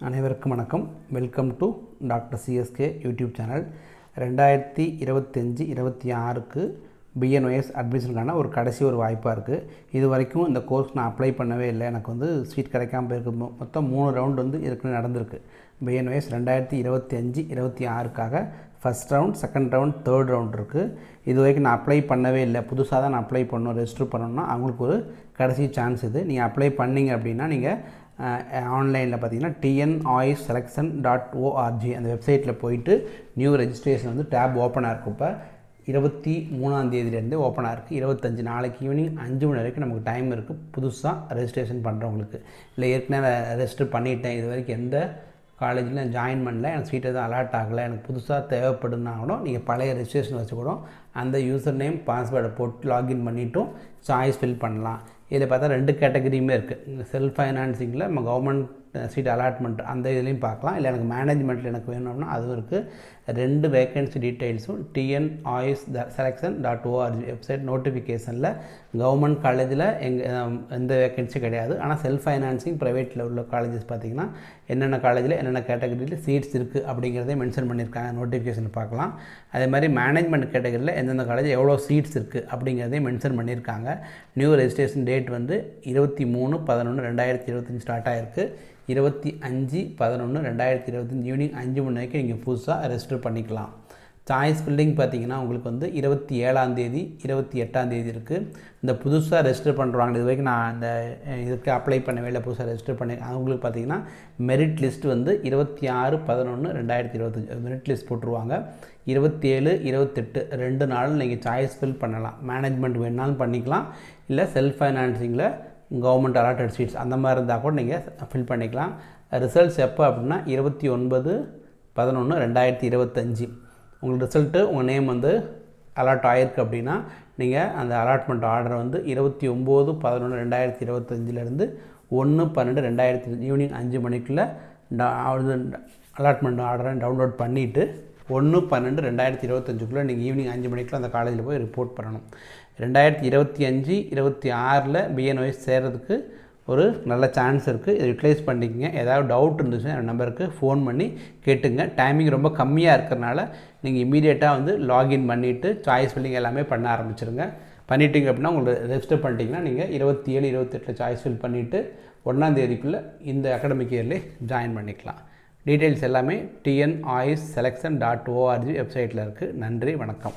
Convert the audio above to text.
அனைவருக்கும் வணக்கம். Welcome to doctor CSK YouTube channel. 2025-26க்கு பிஎன்ஒஎஸ் அட்மிஷனுக்கான கடைசி வாய்ப்பாக இருக்குது. இது வரைக்கும் இந்த கோர்ஸ் நான் அப்ளை பண்ணவே இல்லை. எனக்கு சீட் கிடைக்காமல் போயிருக்கு. மொத்தம் 3 ரவுண்டு ஏற்கனவே நடந்திருக்கு. பிஎன்ஒஎஸ் 2025-26க்காக first round, second round, third round இருக்குது. இது வரைக்கும் நான் அப்ளை பண்ணவே இல்லை. புதுசாக தான் நான் அப்ளை பண்ணணும், ரெஜிஸ்டர் பண்ணணும்னா அவங்களுக்கு கடைசி சான்ஸ் இது. நீங்கள் அப்ளை பண்ணிங்க அப்படின்னா நீங்கள் ஆன்லைனில் பார்த்தீங்கன்னா tnoisselection.org அந்த வெப்சைட்டில் போயிட்டு நியூ ரெஜிஸ்ட்ரேஷன் டேப் ஓப்பனாக இருக்கும். இப்போ 23ஆம் தேதியிலேருந்து ஓப்பனாக இருக்குது. 25 நாளைக்கு ஈவினிங் 5 மணி வரைக்கும் நமக்கு டைம் இருக்குது. புதுசாக ரெஜிஸ்ட்ரேஷன் பண்ணுறவங்களுக்கு. இல்லை ஏற்கனவே ரெஜிஸ்டர் பண்ணிட்டேன், இது வரைக்கும் எந்த காலேஜில் ஜாயின் பண்ணல, எனக்கு சீட் எதுவும் அலாட் ஆகலை, எனக்கு புதுசாக தேவைப்படுனாலும் நீங்கள் பழைய ரெஜிஸ்ட்ரேஷன் வச்சுக்கூடும் அந்த யூசர் நேம் பாஸ்வேர்டை போட்டு லாகின் பண்ணிவிட்டும் சாய்ஸ் ஃபில் பண்ணலாம். இதில் பார்த்தா 2 கேட்டகரியுமே இருக்குது. செல்ஃப் ஃபைனான்சிங்கில் நம்ம கவர்மெண்ட் சீட் அலாட்மெண்ட் அந்த இதுலேயும் பார்க்கலாம். இல்லை எனக்கு மேனேஜ்மெண்ட்டில் எனக்கு வேணும்னா அதுவும் இருக்குது. 2 வேக்கன்சி டீட்டெயில்ஸும் tnoisselection.org வெப்சைட் நோட்டிஃபிகேஷனில் கவர்மெண்ட் காலேஜில் எந்த வேக்கன்சி கிடையாது. ஆனால் செல்ஃப் ஃபைனான்சிங் ப்ரைவேட்டில் உள்ள காலேஜஸ் பார்த்திங்கன்னா என்னென்ன காலேஜில் என்னென்ன கேட்டகரியில் சீட்ஸ் இருக்குது அப்படிங்கிறதே மென்ஷன் பண்ணியிருக்காங்க. நோட்டிஃபிகேஷன் பார்க்கலாம். அதே மாதிரி மேனேஜ்மெண்ட் கேட்டகரியில் எந்தெந்த காலேஜ் எவ்வளோ சீட்ஸ் இருக்குது அப்படிங்கிறதையும் மென்ஷன் பண்ணியிருக்காங்க. நியூ ரெஜிஸ்ட்ரேஷன் டேட் 23/11/2025 ஸ்டார்ட் ஆகிருக்கு. 25/11/2025 ஈவினிங் 5 மணி வரைக்கும் நீங்கள் புதுசாக ரெஜிஸ்டர் பண்ணிக்கலாம். சாய்ஸ் ஃபில்லிங் பார்த்திங்கன்னா உங்களுக்கு 27ஆம் தேதி 28ஆம் தேதி இருக்குது. இந்த புதுசாக ரெஜிஸ்டர் பண்ணுறாங்க. இது வரைக்கும் நான் இந்த இதுக்கு அப்ளை பண்ணவே இல்லை, புதுசாக ரெஜிஸ்டர் பண்ணி அவங்களுக்கு பார்த்திங்கன்னா மெரிட் லிஸ்ட் 26/11/2025 மெரிட் லிஸ்ட் போட்டுருவாங்க. 27, 28 2 நாள் நீங்கள் சாய்ஸ் ஃபில் பண்ணலாம். மேனேஜ்மெண்ட் வேணாலும் பண்ணிக்கலாம், இல்லை செல்ஃப் ஃபைனான்சிங்கில் கவர்மெண்ட் அலாட்டட் சீட்ஸ் அந்த மாதிரி இருந்தால் கூட நீங்கள் ஃபில் பண்ணிக்கலாம். ரிசல்ட்ஸ் எப்போ அப்படின்னா 29/11/2025 உங்கள் ரிசல்ட்டு உங்கள் நேம் அலாட் ஆகிருக்கு அப்படின்னா நீங்கள் அந்த அலாட்மெண்ட் ஆர்டரை 29/11/2025 1/12/2025 ஈவினிங் 5 மணிக்குள்ளே அலாட்மெண்ட் ஆர்டரை டவுன்லோட் பண்ணிவிட்டு 1/12/2025 நீங்கள் ஈவினிங் 5 மணிக்குள்ளே அந்த காலேஜில் போய் ரிப்போர்ட் பண்ணணும். 2025-26 பிஎன்ஒஎஸ் சேர்கிறதுக்கு நல்ல சான்ஸ் இருக்குது. இதை யூட்டிலைஸ் பண்ணிக்கங்க. ஏதாவது டவுட் இருந்துச்சுன்னா என் நம்பருக்கு ஃபோன் பண்ணி கேட்டுங்க. டைமிங் ரொம்ப கம்மியாக இருக்கிறனால நீங்கள் இமீடியட்டாக லாகின் பண்ணிவிட்டு சாய்ஸ் ஃபில்லிங் எல்லாமே பண்ண ஆரம்பிச்சிருங்க. பண்ணிட்டீங்க அப்படின்னா உங்களுக்கு ரெஜிஸ்டர் பண்ணிட்டீங்கன்னா நீங்கள் 27, 28 சாய்ஸ் ஃபில் பண்ணிவிட்டு 1ஆம் தேதிக்குள்ளே இந்த அகாடமிக் இயர்லேயே ஜாயின் பண்ணிக்கலாம். டீட்டெயில்ஸ் எல்லாமே tnoisselection.org வெப்சைட்டில் இருக்குது. நன்றி, வணக்கம்.